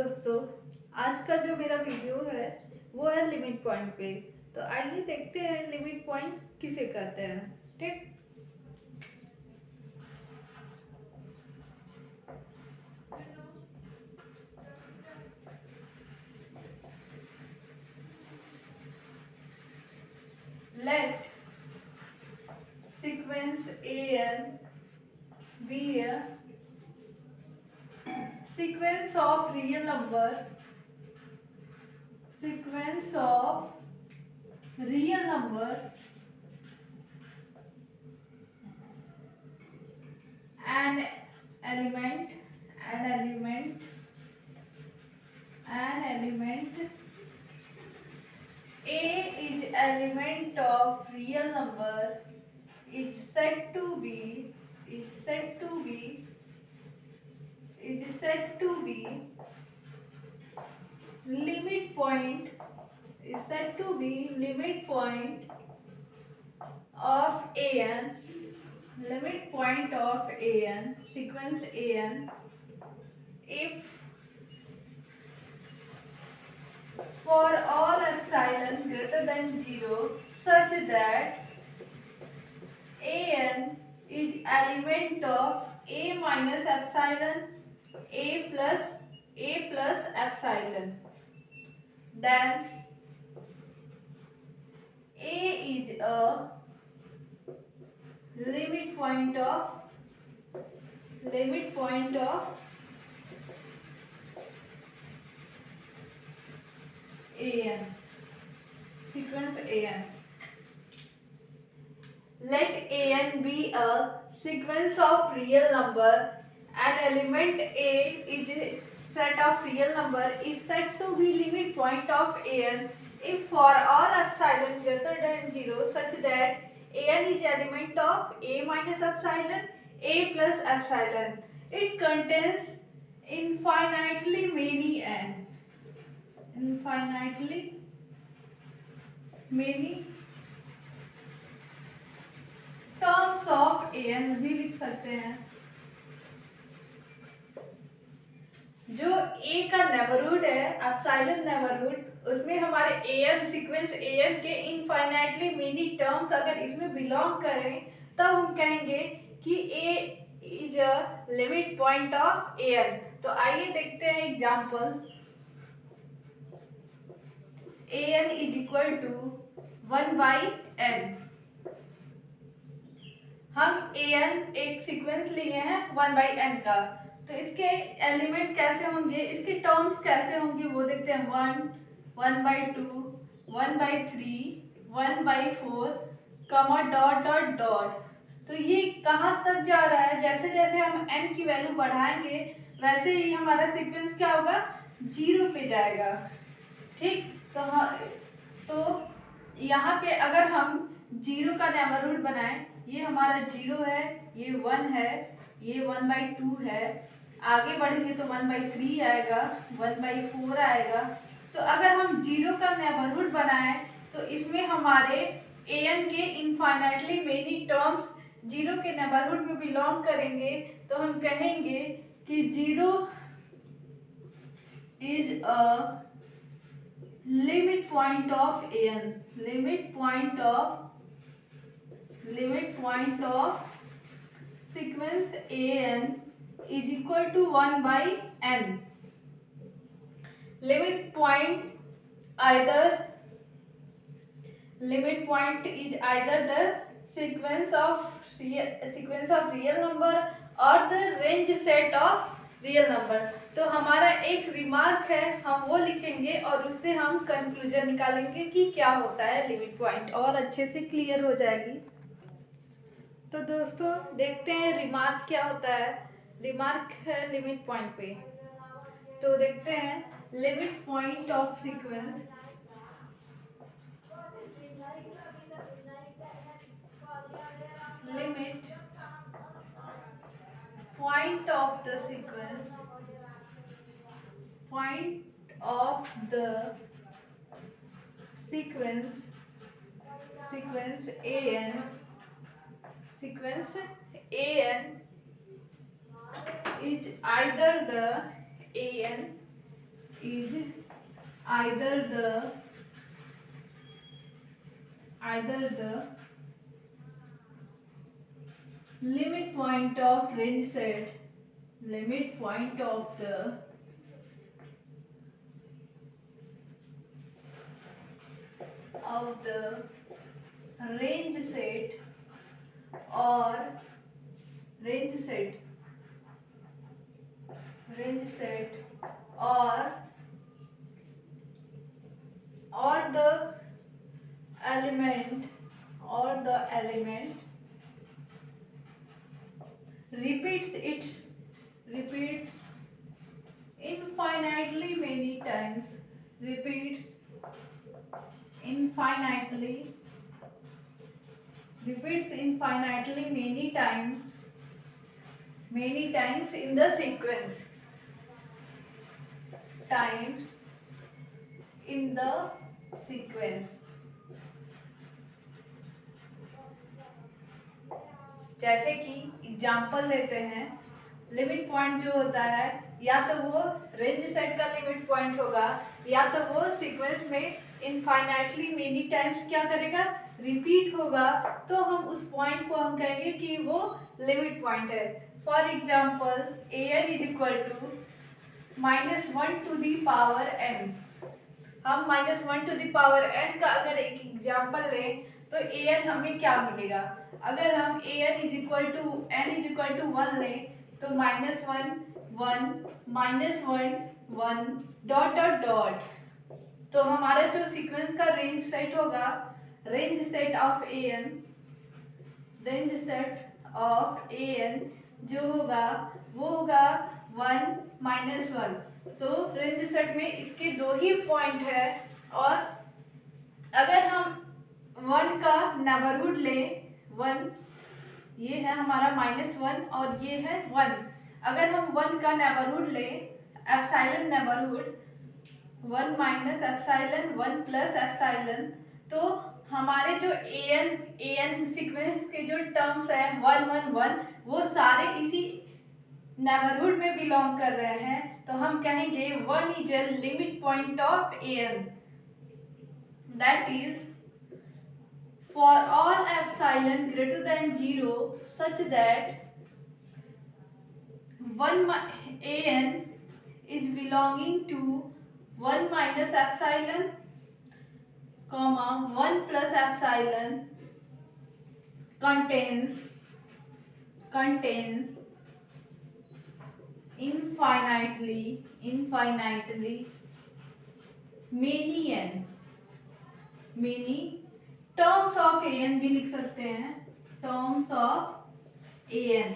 दोस्तों, आज का जो मेरा वीडियो है वो है लिमिट पॉइंट पे। तो आइए देखते हैं लिमिट पॉइंट किसे कहते हैं। ठीक, let sequence an be a sequence of real number sequence of real number an element an element an element a is element of real number is said to be is said to be is said to be limit point is said to be limit point of an limit point of an sequence an if for all epsilon greater than 0 such that an is element of a minus epsilon a plus epsilon, then a is a limit point of an sequence an. Let an be a sequence of real number. An element a is a set of real number is said to be limit point of an if for all epsilon greater than 0 such that an is element of a minus epsilon a plus epsilon. It contains infinitely many terms of an भी लिख सकते हैं। जो a का neighbourhood है epsilon neighbourhood, उसमें हमारे an sequence an के इनफाइनाइटली मेनी टर्म्स अगर इसमें बिलोंग करें तब हम कहेंगे कि a is a limit point of an। तो आइए देखते हैं example. an is equal to 1/n। हम an एक सीक्वेंस लिए हैं 1/n का, तो इसके एलिमेंट कैसे होंगे, इसके टर्म्स कैसे होंगे वो देखते हैं। 1, 1/2, 1/3, 1/4 कमा डॉट डॉट डॉट। तो ये कहाँ तक जा रहा है, जैसे जैसे हम n की वैल्यू बढ़ाएंगे वैसे ही हमारा सीक्वेंस क्या होगा, 0 पे जाएगा। ठीक, तो यहाँ पे अगर हम 0 का नेबरहुड बनाएं, ये हमारा 0 है, ये 1 है, ये 1/2 है, आगे बढ़ेंगे तो 1/3 आएगा, 1/4 आएगा। तो अगर हम 0 का नेबरहुड बनाएं तो इसमें हमारे an के इनफाइनाइटली मेनी टर्म्स 0 के नेबरहुड में बिलोंग करेंगे। तो हम कहेंगे कि 0 is a limit point of an limit point of sequence an is equal to 1/n। limit point is either the sequence of real number or the range set of real number. तो हमारा एक remark है, हम वो लिखेंगे और उससे हम कंक्लूजन निकालेंगे कि क्या होता है लिमिट पॉइंट, और अच्छे से क्लियर हो जाएगी। तो दोस्तों देखते हैं रिमार्क क्या होता है। रिमार्क है लिमिट पॉइंट पे, तो देखते हैं limit point of sequence limit point of the sequence an is either the an either the limit point of range set, limit point of the range set or range set or the element repeats infinitely many times, repeats infinitely many times in the sequence, जैसे कि example लेते हैं, limit point जो होता है या तो वो रेंज सेट का लिमिट पॉइंट होगा या तो वो सीक्वेंस में इनफाइनाइटली मेनी टाइम्स क्या करेगा, रिपीट होगा, तो हम उस पॉइंट को हम कहेंगे कि वो लिमिट पॉइंट है। For example an is equal to -1 to the power n। हम -1 to the power n का अगर एक एग्जाम्पल लें तो an हमें क्या मिलेगा, अगर हम an is equal to n is equal to 1 लें तो -1 -1 -1 डॉट डॉट डॉट, तो हमारा जो सीक्वेंस का रेंज सेट होगा, रेंज सेट ऑफ an जो होगा वो होगा 1 -1। तो रेंज सेट में इसके दो ही पॉइंट है और अगर हम 1 का नेबरहुड लें, 1 ये है हमारा -1 और ये है 1, अगर हम 1 का नेबरहुड लें, epsilon neighbourhood 1 minus epsilon 1 plus epsilon, तो हमारे जो an सीक्वेंस के जो टर्म्स है 1 1 1 वो सारे इसी नेबरहुड में बिलोंग कर रहे हैं, तो हम कहेंगे 1 is a limit point of an, that is for all epsilon greater than 0 such that 1 an is belonging to 1 minus epsilon comma 1 plus epsilon contains infinitely many terms of an भी लिख सकते हैं, terms of an,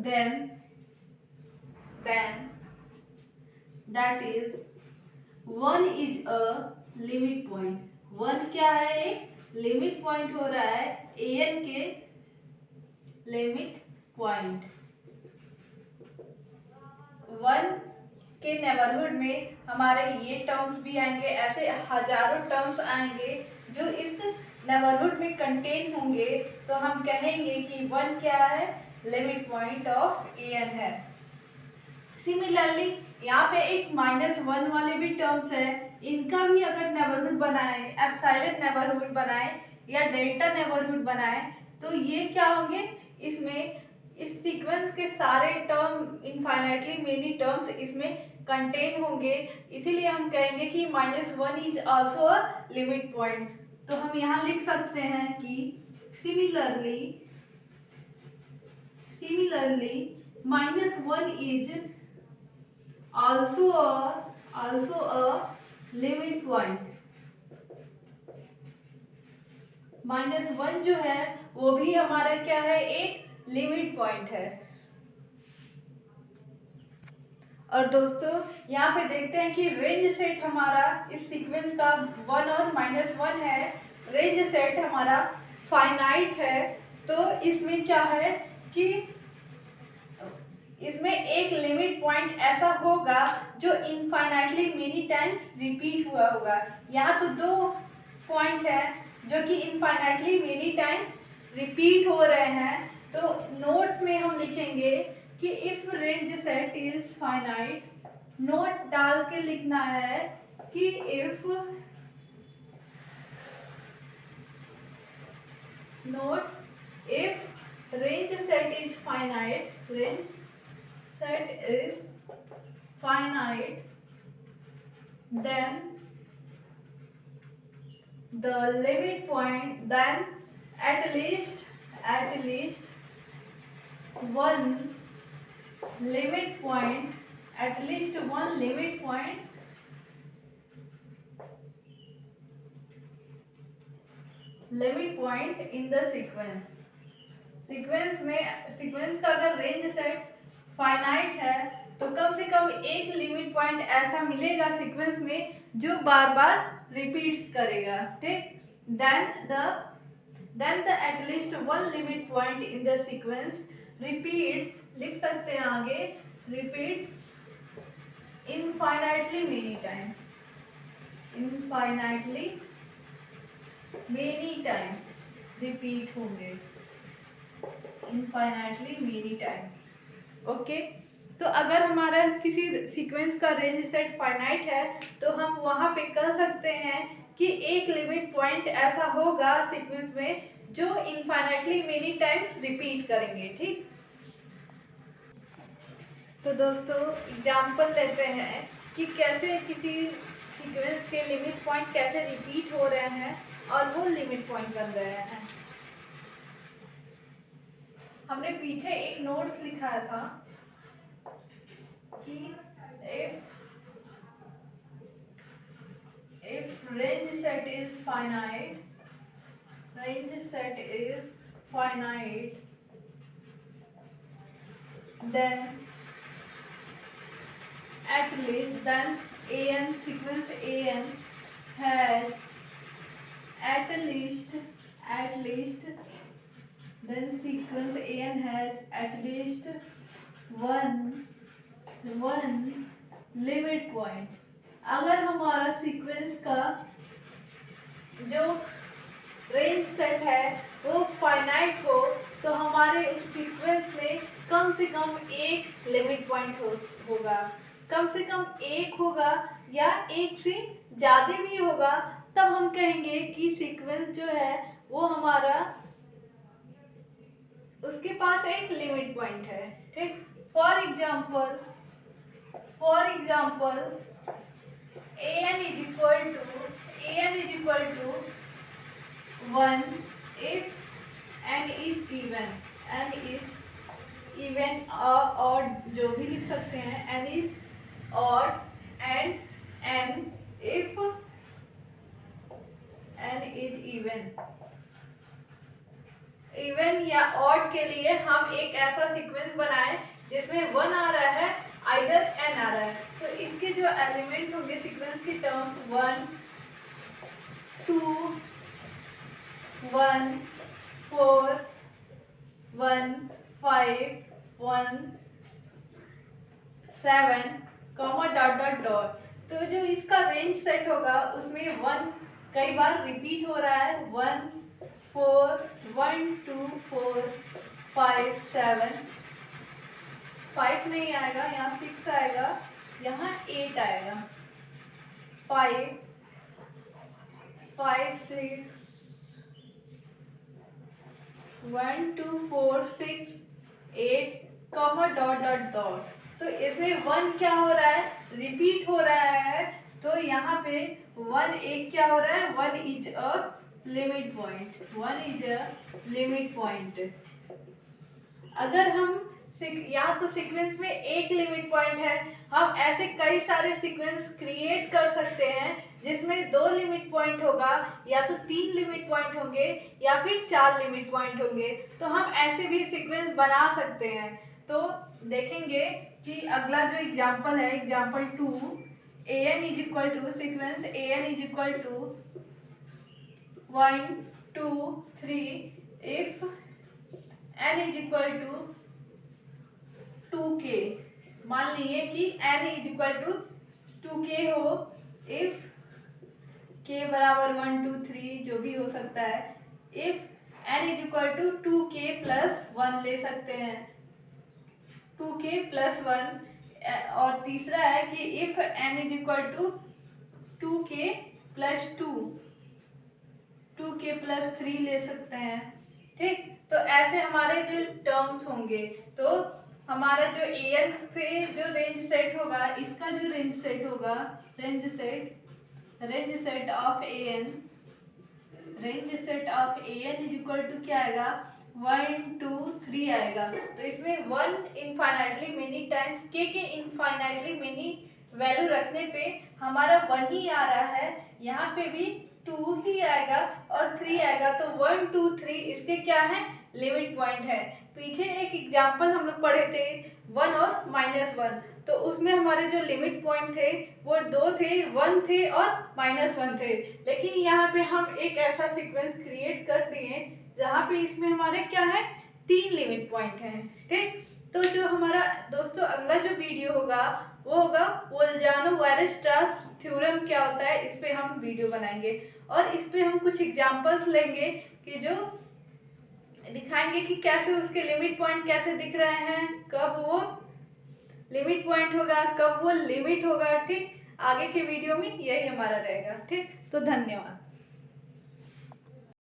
then that is 1 is a limit point। 1 क्या है, एक limit point हो रहा है an के लिमिट पॉइंट। 1 के नेबरहुड में हमारे ये टर्म्स भी आएंगे, ऐसे हजारों टर्म्स आएंगे जो इस नेबरहुड में कंटेन होंगे, तो हम कहेंगे कि 1 क्या है, लिमिट पॉइंट ऑफ an है। सिमिलरली यहाँ पे एक -1 वाले भी टर्म्स है, इनका भी अगर नेबरहुड बनाए, एप्सिलॉन नेबरहुड बनाए या डेल्टा नेबरहुड बनाए, तो ये क्या होंगे, इसमें इस सीक्वेंस के सारे टर्म इनफाइनाइटली मेनी टर्म्स इसमें कंटेन होंगे, इसीलिए हम कहेंगे कि -1 is also a limit point. तो हम यहाँ लिख सकते हैं कि similarly -1 is also a limit point. -1 जो है वो भी हमारा क्या है, एक लिमिट पॉइंट है। और दोस्तों यहाँ पे देखते हैं कि रेंज सेट हमारा इस सीक्वेंस का 1 और -1 है, रेंज सेट हमारा फाइनाइट है, तो इसमें क्या है कि इसमें एक लिमिट पॉइंट ऐसा होगा जो इनफाइनाइटली मेनी टाइम्स रिपीट हुआ होगा। यहाँ तो दो पॉइंट है जो कि इनफाइनाइटली मेनी टाइम्स रिपीट हो रहे हैं, तो नोट्स में हम लिखेंगे कि if range set is finite, note डाल के लिखना है कि if not if range set is finite, range set is finite, then the limit point, then at least one limit point, at least one limit point in the sequence का अगर range set finite है तो कम से कम एक limit point ऐसा मिलेगा sequence में जो बार बार रिपीट्स करेगा, ठीक। Then the at least one limit point in the sequence repeats, लिख सकते हैं आगे, repeats infinitely many times, infinitely many times repeat होंगे, इनफाइनाइटली मेनी टाइम्स। ओके, तो अगर हमारा किसी सीक्वेंस का रेंज सेट फाइनाइट है तो हम वहाँ पे कर सकते हैं कि एक लिमिट पॉइंट ऐसा होगा सीक्वेंस में जो इनफाइनाइटली मेनी टाइम्स रिपीट करेंगे, ठीक। तो दोस्तों एग्जाम्पल लेते हैं कि कैसे किसी सीक्वेंस के लिमिट पॉइंट कैसे रिपीट हो रहे हैं और वो लिमिट पॉइंट बन रहे हैं। हमने पीछे एक नोट्स लिखा था कि if range set is finite, then at least then an sequence an has at least then sequence an has at least one limit point. अगर हमारा सीक्वेंस का जो रेंज सेट है वो फाइनाइट हो तो हमारे उस सीक्वेंस में कम से कम एक लिमिट पॉइंट होगा, कम से कम एक होगा या एक से ज़्यादा भी होगा, तब हम कहेंगे कि सीक्वेंस जो है वो हमारा उसके पास एक लिमिट पॉइंट है, ठीक। For example an is equal to 1 if n is even और जो भी लिख सकते हैं, n is odd and n if n is even या odd के लिए हम एक ऐसा सीक्वेंस बनाएं जिसमें 1 आ रहा है आइदर n आ रहा है, तो इसके जो एलिमेंट होंगे सीक्वेंस की terms 1 2 1 4 1 5 1 7 comma dot dot dot. तो जो इसका रेंज सेट होगा उसमें 1 कई बार रिपीट हो रहा है, 1 4 1 2 4 5 7 5 नहीं आएगा, यहाँ 6 आएगा, यहाँ 8 आएगा, 5 6 1 2 4 6 8 कॉमा डॉट डॉट डॉट। तो इसमें 1 क्या हो रहा है, रिपीट हो रहा है, तो यहाँ पे 1 एक क्या हो रहा है, 1 इज अ लिमिट पॉइंट। अगर हम यहाँ तो सीक्वेंस में एक लिमिट पॉइंट है, हम ऐसे कई सारे सीक्वेंस क्रिएट कर सकते हैं जिसमें 2 लिमिट पॉइंट होगा या तो 3 लिमिट पॉइंट होंगे या फिर 4 लिमिट पॉइंट होंगे, तो हम ऐसे भी सीक्वेंस बना सकते हैं। तो देखेंगे कि अगला जो एग्जांपल है, example 2, an is equal to sequence an is equal to 1 2 3 if n is equal to 2k। मान लीजिए कि n is equal to 2k हो, इफ k बराबर 1 2 3 जो भी हो सकता है, if n is equal to 2k plus 1 ले सकते हैं, 2k प्लस 1। और तीसरा है कि if n is equal to 2k plus 2k plus 3 ले सकते हैं। ठीक, तो ऐसे हमारे जो टर्म्स होंगे, तो हमारा जो an से जो रेंज सेट होगा, इसका जो रेंज सेट होगा, range set of an is equal to क्या आएगा, 1 2 3 आएगा। तो इसमें 1 इनफाइनाइटली मेनी टाइम्स k के इनफाइनाइटली मेनी वैल्यू रखने पे हमारा 1 ही आ रहा है, यहाँ पे भी 2 ही आएगा और 3 आएगा। तो 1 2 3 इसके क्या है, लिमिट पॉइंट है। पीछे एक एग्जाम्पल हम लोग पढ़े थे 1 और -1, तो उसमें हमारे जो लिमिट पॉइंट थे वो 2 थे, 1 थे और -1 थे। लेकिन यहाँ पे हम एक ऐसा सीक्वेंस क्रिएट कर दिए जहाँ पे इसमें हमारे क्या है, 3 लिमिट पॉइंट हैं। ठीक, तो जो हमारा दोस्तों अगला जो वीडियो होगा वो होगा वोल्जानो-वेरस्ट्रास थ्योरम क्या होता है, इस पे हम वीडियो बनाएंगे और इस पे हम कुछ एग्जांपल्स लेंगे कि जो दिखाएंगे कि कैसे उसके लिमिट पॉइंट कैसे दिख रहे हैं, कब वो लिमिट पॉइंट होगा, कब वो लिमिट होगा। ठीक, आगे के वीडियो में यही हमारा रहेगा। ठीक, तो धन्यवाद।